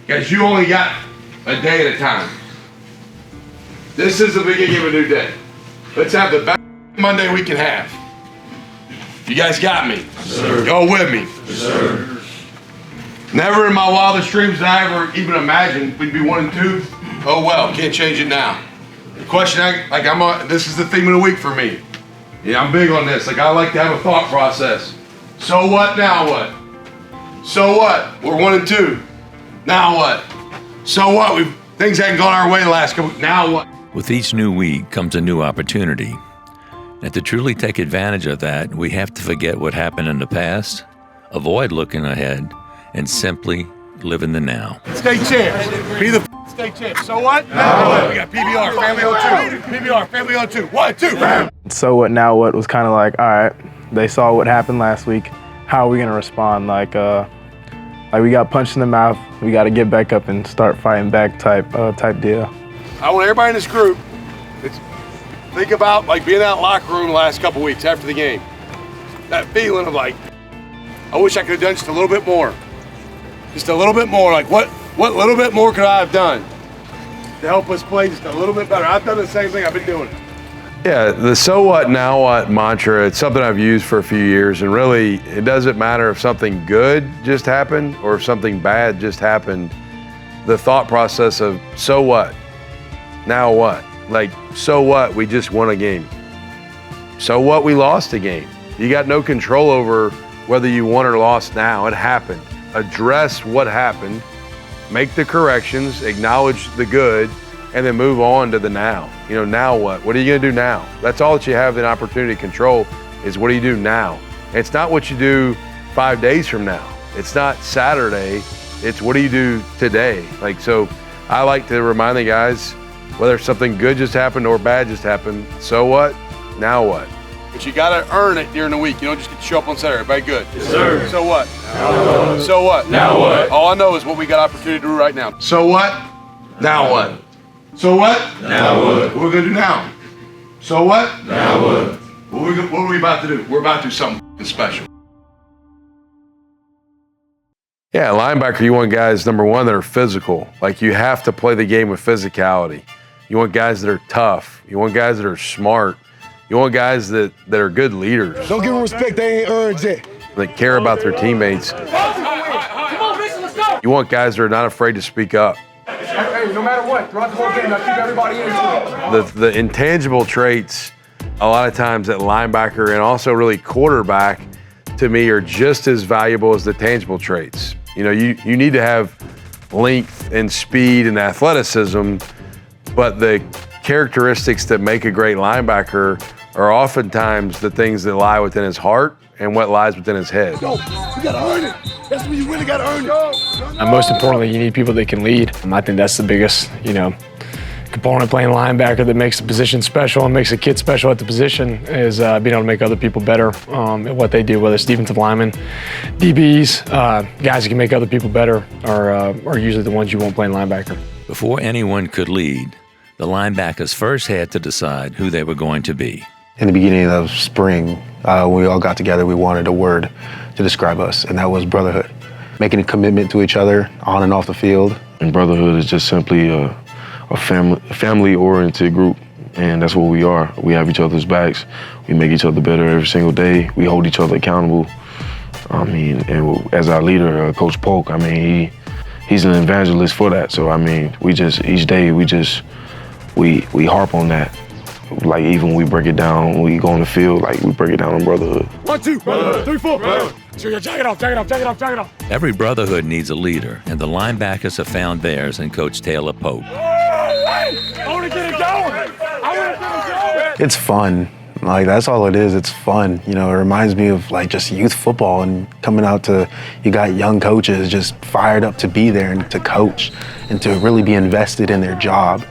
Because you only got a day at a time. This is the beginning of a new day. Let's have the best Monday we can have. You guys got me? Yes, sir. Y'all with me? Yes, sir. Never in my wildest dreams did I ever even imagine we'd be 1-2. Oh well, can't change it now. The question, this is the theme of the week for me. Yeah, I'm big on this. Like, I like to have a thought process. So what, now what? So what? We're 1-2. Now what? So what? Things haven't gone our way the last couple. Now what? With each new week comes a new opportunity. And to truly take advantage of that, we have to forget what happened in the past, avoid looking ahead, and simply live in the now. State champs. Be the state champs. So what? Now what? We got PBR, family on 2. PBR, family on 2. 1, 2, bam. So what, now what was kind of like, all right, they saw what happened last week. How are we going to respond? Like we got punched in the mouth. We got to get back up and start fighting back type deal. I want everybody in this group to think about like being out in the locker room the last couple weeks after the game. That feeling of like, I wish I could have done just a little bit more. Just a little bit more. Like what little bit more could I have done to help us play just a little bit better? I've done the same thing. I've been doing it. Yeah, the so what, now what mantra, it's something I've used for a few years, and really it doesn't matter if something good just happened or if something bad just happened. The thought process of so what, now what? Like, so what, we just won a game. So what, we lost a game. You got no control over whether you won or lost now. It happened. Address what happened, make the corrections, acknowledge the good, and then move on to the now. You know, now what? What are you gonna do now? That's all that you have the opportunity to control is what do you do now? And it's not what you do 5 days from now. It's not Saturday, it's what do you do today? Like, so I like to remind the guys, whether something good just happened or bad just happened, so what, now what? But you gotta earn it during the week. You don't just get to show up on Saturday. Everybody good? Yes, sir. So what? Now what? So what? Now what? All I know is what we got opportunity to do right now. So what? Now what? So what? Now what? What we're gonna do now? So what? Now what? What are we about to do? We're about to do something special. Yeah, linebacker, you want guys, number one, that are physical. Like, you have to play the game with physicality. You want guys that are tough. You want guys that are smart. You want guys that are good leaders. Don't give them respect, they ain't earned it. That care about their teammates. You want guys that are not afraid to speak up. Hey, no matter what, throughout the whole game, I keep everybody into it. The intangible traits, a lot of times at linebacker and also really quarterback, to me, are just as valuable as the tangible traits. You know, you need to have length and speed and athleticism, but the characteristics that make a great linebacker are oftentimes the things that lie within his heart and what lies within his head. Yo, you gotta earn it. That's when you really gotta earn it. And most importantly, you need people that can lead. I think that's the biggest, component playing linebacker that makes the position special and makes a kid special at the position is being able to make other people better at what they do, whether it's defensive linemen, DBs, guys who can make other people better are usually the ones you won't play in linebacker. Before anyone could lead, the linebackers first had to decide who they were going to be. In the beginning of spring, when we all got together, we wanted a word to describe us, and that was brotherhood. Making a commitment to each other on and off the field. And brotherhood is just simply a family-oriented group, and that's what we are. We have each other's backs. We make each other better every single day. We hold each other accountable. And as our leader, Coach Polk, he's an evangelist for that. So, each day we harp on that. Like, even when we break it down, when we go on the field, like, we break it down on brotherhood. 1, 2, 3, 4. Jack it off. Every brotherhood needs a leader, and the linebackers have found theirs in Coach Taylor Pope. I want to get it going. It's fun. Like, that's all it is. It's fun. It reminds me of, like, just youth football and coming out to, you got young coaches just fired up to be there and to coach and to really be invested in their job.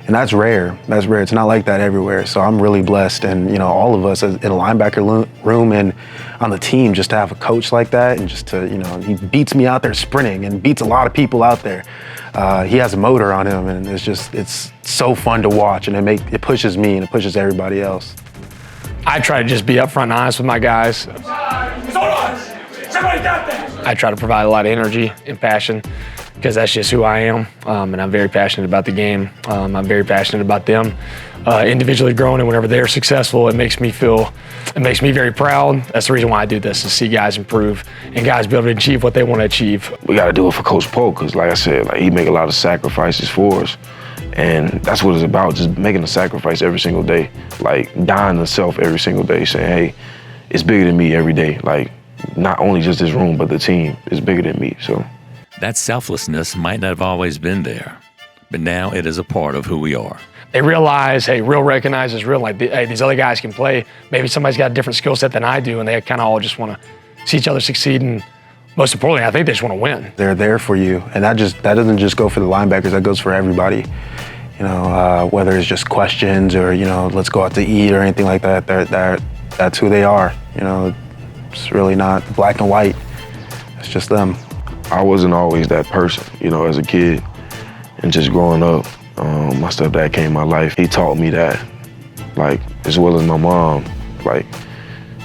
And that's rare. It's not like that everywhere. So I'm really blessed. And, all of us in a linebacker room and on the team, just to have a coach like that and just to, he beats me out there sprinting and beats a lot of people out there. He has a motor on him, and it's so fun to watch, and it pushes me and it pushes everybody else. I try to just be upfront and honest with my guys. It's on us. Somebody got that. I try to provide a lot of energy and passion. because that's just who I am, and I'm very passionate about the game. I'm very passionate about them individually growing, and whenever they're successful, it makes me very proud. That's the reason why I do this, to see guys improve and guys be able to achieve what they want to achieve. We got to do it for Coach Polk, because like I said, like, he make a lot of sacrifices for us. And that's what it's about, just making a sacrifice every single day, like dying to self every single day, saying, hey, it's bigger than me every day. Like, not only just this room, but the team is bigger than me, so. That selflessness might not have always been there, but now it is a part of who we are. They realize, hey, real recognizes real. Like, hey, these other guys can play. Maybe somebody's got a different skill set than I do, and they kind of all just want to see each other succeed. And most importantly, I think they just want to win. They're there for you, and that doesn't just go for the linebackers. That goes for everybody. You know, whether it's just questions or, you know, let's go out to eat or anything like that. That's who they are. You know, it's really not black and white. It's just them. I wasn't always that person, you know, as a kid, and just growing up. My stepdad came in my life. He taught me that, like, as well as my mom. Like,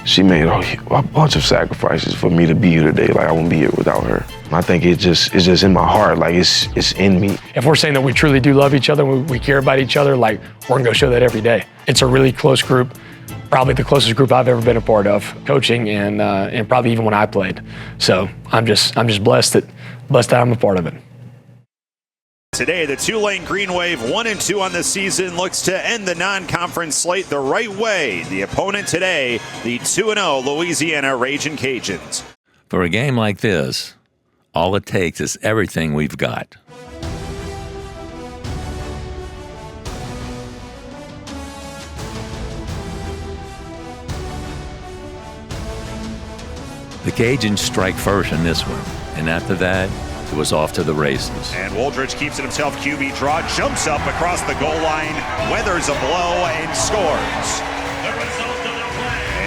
she made a bunch of sacrifices for me to be here today. Like, I wouldn't be here without her. I think it's just in my heart. Like, it's in me. If we're saying that we truly do love each other, we care about each other, like, we're gonna go show that every day. It's a really close group, probably the closest group I've ever been a part of, coaching and probably even when I played. So I'm just blessed that I'm a part of it. Today, the Tulane Green Wave 1-2 on the season looks to end the non-conference slate the right way. The opponent today, the 2-0 Louisiana Ragin' Cajuns. For a game like this, all it takes is everything we've got. The Cajuns strike first in this one, and after that, it was off to the races. And Woldridge keeps it himself, QB draw, jumps up across the goal line, weathers a blow, and scores.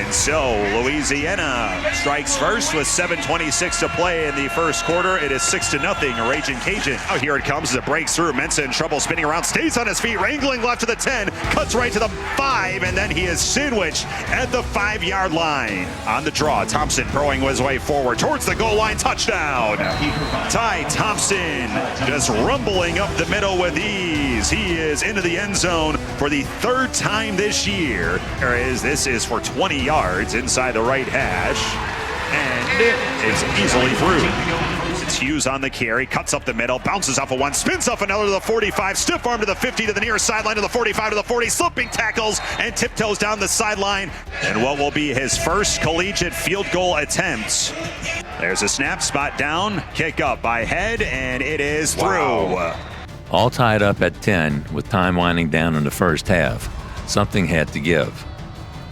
And so Louisiana strikes first with 7:26 to play in the first quarter. It is 6-0, Ragin' Cajun. Now here it comes as it breaks through. Mensa in trouble, spinning around, stays on his feet, wrangling left to the 10, cuts right to the 5, and then he is sandwiched at the 5-yard line. On the draw, Thompson throwing his way forward towards the goal line, touchdown. Ty Thompson just rumbling up the middle with ease. He is into the end zone for the 3rd time this year. This is for 20 yards inside the right hash, and it's easily through. It's Hughes on the carry, cuts up the middle, bounces off of one, spins off another to the 45, stiff arm to the 50, to the near sideline, to the 45, to the 40, slipping tackles, and tiptoes down the sideline. And what will be his first collegiate field goal attempt. There's a snap, spot down, kick up by Head, and it is through. Wow. All tied up at 10 with time winding down in the first half. Something had to give.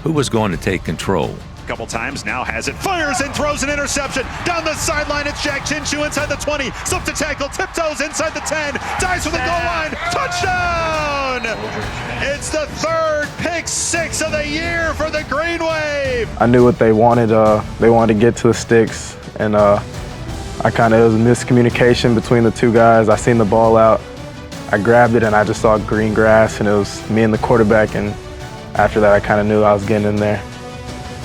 Who was going to take control? A couple times, now has it, fires and throws an interception. Down the sideline, it's Jack Chinshu inside the 20, slips the tackle, tiptoes inside the 10, dives for the goal line, touchdown! It's the 3rd pick 6 of the year for the Green Wave. I knew what they wanted. They wanted to get to the sticks, and it was a miscommunication between the two guys. I seen the ball out, I grabbed it, and I just saw green grass, and it was me and the quarterback, and after that, I kind of knew I was getting in there.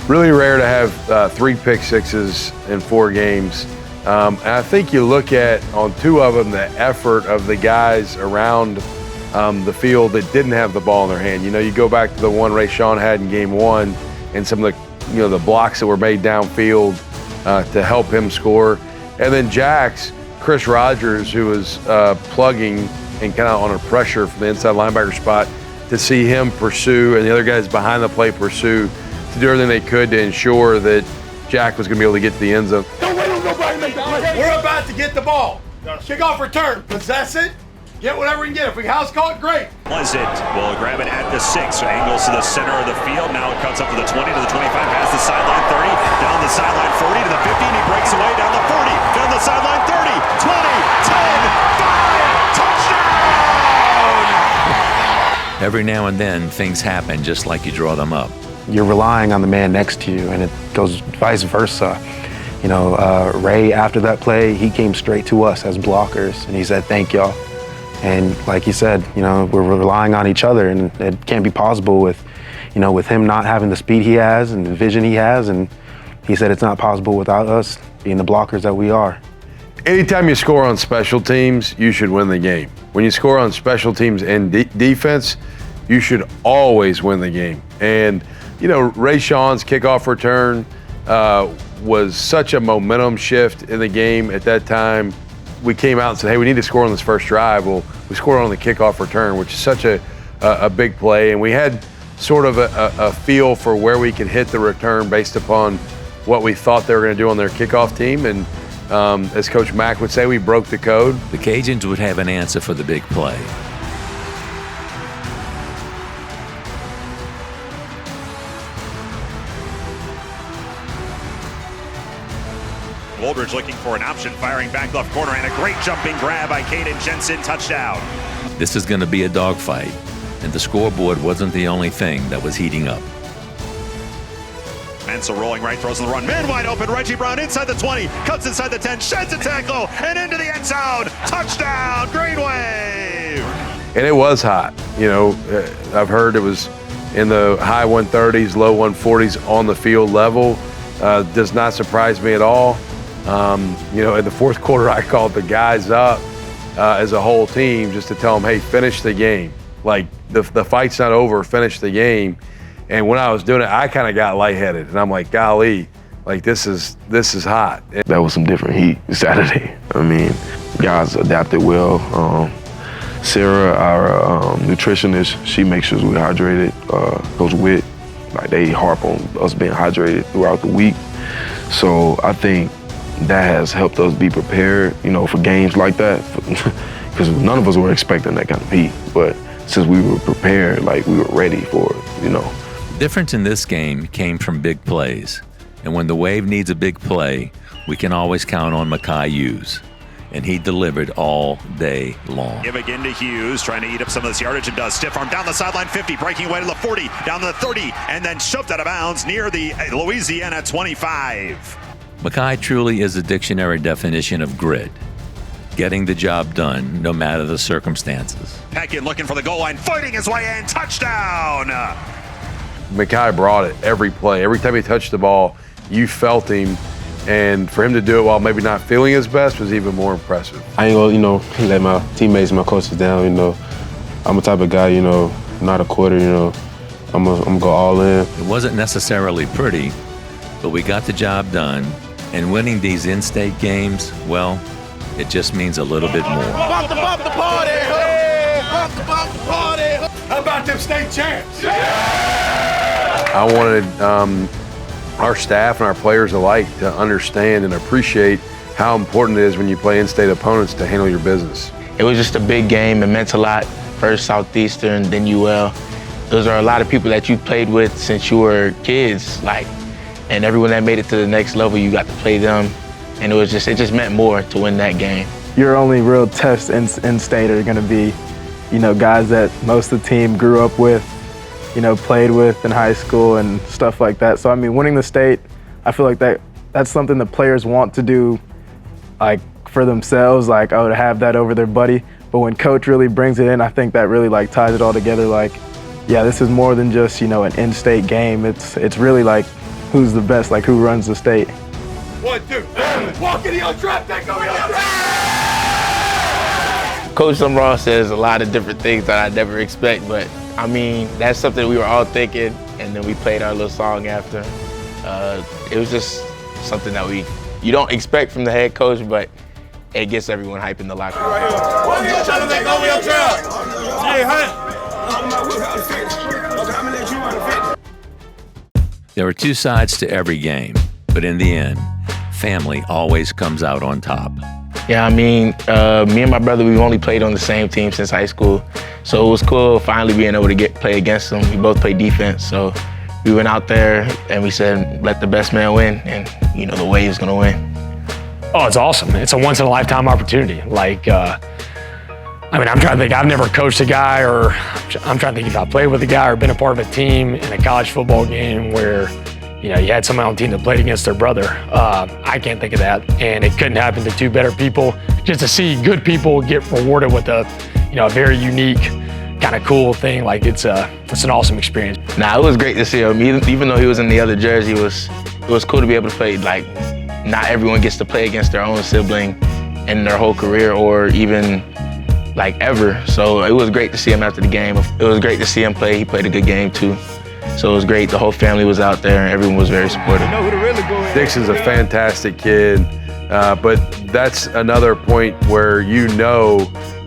Really rare to have 3 pick sixes in 4 games. And I think you look at, on 2 of them, the effort of the guys around the field that didn't have the ball in their hand. You know, you go back to the one Rayshawn had in game 1 and some of the, you know, the blocks that were made downfield to help him score. And then Jack's, Chris Rogers, who was plugging and kind of on a pressure from the inside linebacker spot, to see him pursue and the other guys behind the play pursue, to do everything they could to ensure that Jack was going to be able to get to the end zone. Don't wait on nobody to make that play. We're about to get the ball. Kickoff return. Possess it. Get whatever we can get. If we house call it, great. Pleasant will grab it at the 6. Angles to the center of the field. Now it cuts up to the 20, to the 25, past the sideline 30, down the sideline 40, to the 50, and he breaks away down the 40, down the sideline 30, 20, 10, 5, touchdown! Every now and then, things happen just like you draw them up. You're relying on the man next to you, and it goes vice versa. You know, Ray, after that play, he came straight to us as blockers, and he said, "Thank y'all." And like he said, you know, we're relying on each other, and it can't be possible with, you know, with him not having the speed he has and the vision he has. And he said it's not possible without us being the blockers that we are. Anytime you score on special teams, you should win the game. When you score on special teams and defense, you should always win the game. And, you know, Rayshon's kickoff return was such a momentum shift in the game at that time. We came out and said, hey, we need to score on this first drive. Well, we scored on the kickoff return, which is such a big play. And we had sort of a feel for where we could hit the return based upon what we thought they were going to do on their kickoff team. And as Coach Mack would say, we broke the code. The Cajuns would have an answer for the big play. Woldridge looking for an option, firing back left corner, and a great jumping grab by Caden Jensen, touchdown. This is going to be a dogfight, and the scoreboard wasn't the only thing that was heating up. Mensa rolling right, throws on the run, man wide open, Reggie Brown inside the 20, cuts inside the 10, sheds a tackle, and into the end zone, touchdown, Green Wave! And it was hot. You know, I've heard it was in the high 130s, low 140s on the field level. Does not surprise me at all. You know, in the fourth quarter, I called the guys up as a whole team just to tell them, hey, finish the game. Like, the fight's not over, finish the game. And when I was doing it, I kind of got lightheaded. And I'm like, golly, like this is hot. That was some different heat Saturday. I mean, guys adapted well. Sarah, our nutritionist, she makes sure we're hydrated. Coach Witt, like they harp on us being hydrated throughout the week. So I think that has helped us be prepared, you know, for games like that. Because none of us were expecting that kind of heat. But since we were prepared, like we were ready for it, you know. The difference in this game came from big plays. And when the Wave needs a big play, we can always count on Mekhi Hughes. And he delivered all day long. Give again to Hughes, trying to eat up some of this yardage, and does. Stiff arm down the sideline, 50, breaking away to the 40, down to the 30, and then shoved out of bounds near the Louisiana 25. Mekhi truly is a dictionary definition of grit. Getting the job done, no matter the circumstances. Peckin looking for the goal line, fighting his way in, touchdown! Mekhi brought it every play. Every time he touched the ball, you felt him. And for him to do it while maybe not feeling his best was even more impressive. I ain't gonna, you know, let my teammates and my coaches down, you know. I'm a type of guy, you know, not a quitter, you know. I'm gonna go all in. It wasn't necessarily pretty, but we got the job done. And winning these in-state games, well, it just means a little bit more. Bump the party! Hey! Bump the party! How about them state champs? Yeah! I wanted our staff and our players alike to understand and appreciate how important it is when you play in-state opponents to handle your business. It was just a big game. It meant a lot. First Southeastern, then UL. Those are a lot of people that you played with since you were kids, like, and everyone that made it to the next level, you got to play them. And it just meant more to win that game. Your only real tests in state are gonna be, you know, guys that most of the team grew up with, you know, played with in high school and stuff like that. So I mean, winning the state, I feel like that's something the players want to do, like for themselves, like, oh, to have that over their buddy. But when coach really brings it in, I think that really like ties it all together. Like, yeah, this is more than just, you know, an in-state game. It's really like who's the best, like who runs the state. 1, 2, walk in your trap, that go your trap! Coach Summerall says a lot of different things that I never expect, but I mean, that's something we were all thinking, and then we played our little song after. It was just something that you don't expect from the head coach, but it gets everyone hype in the locker room. There are two sides to every game, but in the end, family always comes out on top. Yeah, I mean, me and my brother, we've only played on the same team since high school. So it was cool finally being able to play against them. We both play defense, so we went out there and we said, let the best man win, and you know, the Wave's gonna win. Oh, it's awesome. It's a once-in-a-lifetime opportunity. Like, I mean, I'm trying to think, I've never coached a guy, or I'm trying to think if I played with a guy or been a part of a team in a college football game where, you know, you had someone on the team that played against their brother. I can't think of that, and it couldn't happen to two better people. Just to see good people get rewarded with a, you know, a very unique, kind of cool thing. Like, it's an awesome experience. Nah, it was great to see him. Even though he was in the other jersey, it was cool to be able to play. Like, not everyone gets to play against their own sibling, in their whole career or even like ever. So it was great to see him after the game. It was great to see him play. He played a good game too. So it was great. The whole family was out there and everyone was very supportive. Dixon's a fantastic kid, but that's another point where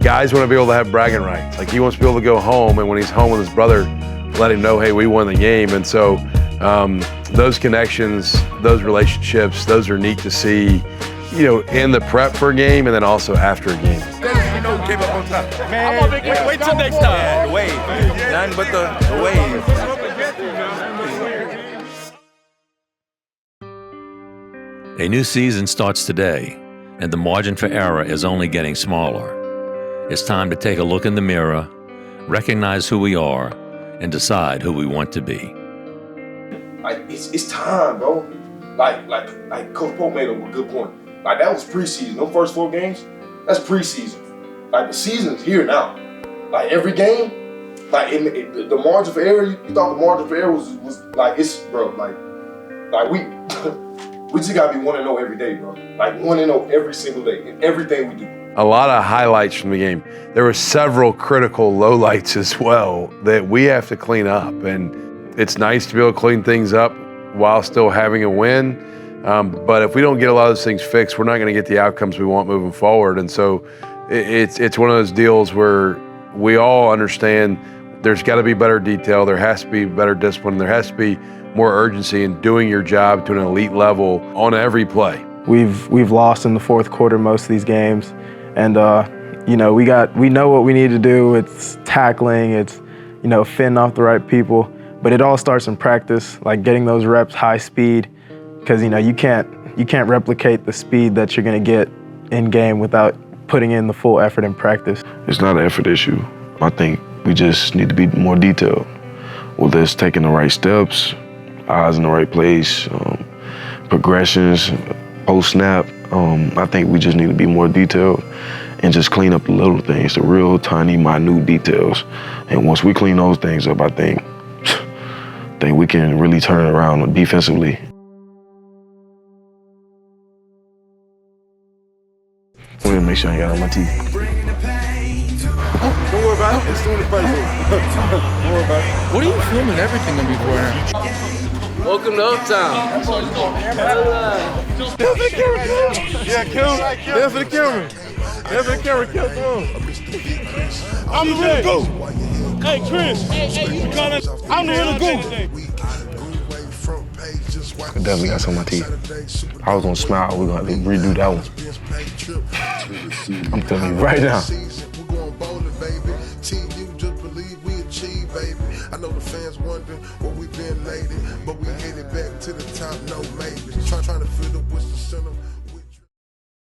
guys want to be able to have bragging rights. Like he wants to be able to go home, and when he's home with his brother, let him know, hey, we won the game. And so those connections, those relationships, those are neat to see, in the prep for a game and then also after a game. Came up on top. Man, wait till next time. Yeah, the wave. Nothing but the wave. A new season starts today, and the margin for error is only getting smaller. It's time to take a look in the mirror, recognize who we are, and decide who we want to be. Like it's time, bro. Like Coach Pope made a good point. Like that was preseason. Those first 4 games, that's preseason. Like the season's here now. Like every game, like the margin for error. You thought the margin for error was like it's bro. Like we just gotta be 1-0 every day, bro. Like 1-0 every single day in everything we do. A lot of highlights from the game. There were several critical lowlights as well that we have to clean up, and it's nice to be able to clean things up while still having a win. But if we don't get a lot of those things fixed, we're not going to get the outcomes we want moving forward. And so it's one of those deals where we all understand there's got to be better detail, there has to be better discipline, there has to be more urgency in doing your job to an elite level on every play. We've lost in the fourth quarter most of these games, and we know what we need to do. It's tackling, it's fending off the right people, but it all starts in practice, like getting those reps high speed, because you can't replicate the speed that you're going to get in game without putting in the full effort in practice. It's not an effort issue. I think we just need to be more detailed. Whether it's taking the right steps, eyes in the right place, progressions, post-snap, I think we just need to be more detailed and just clean up the little things, the real tiny, minute details. And once we clean those things up, I think we can really turn it around defensively. I'm gonna make sure I got on my teeth. Don't worry about it. It's doing the first one. Don't worry about it. What are you filming everything on before now? Welcome to Uptown. There for the camera, Kel. Yeah, Kel. There for the camera. There for the camera, Kel. Come on. I'm the real goat. Hey, Chris. I'm the real goat. I definitely got some on my teeth. I was gonna smile. We're gonna have to redo that one. I'm telling you right now. I know the fans wondering what we've been lately, but we headed back to the top, no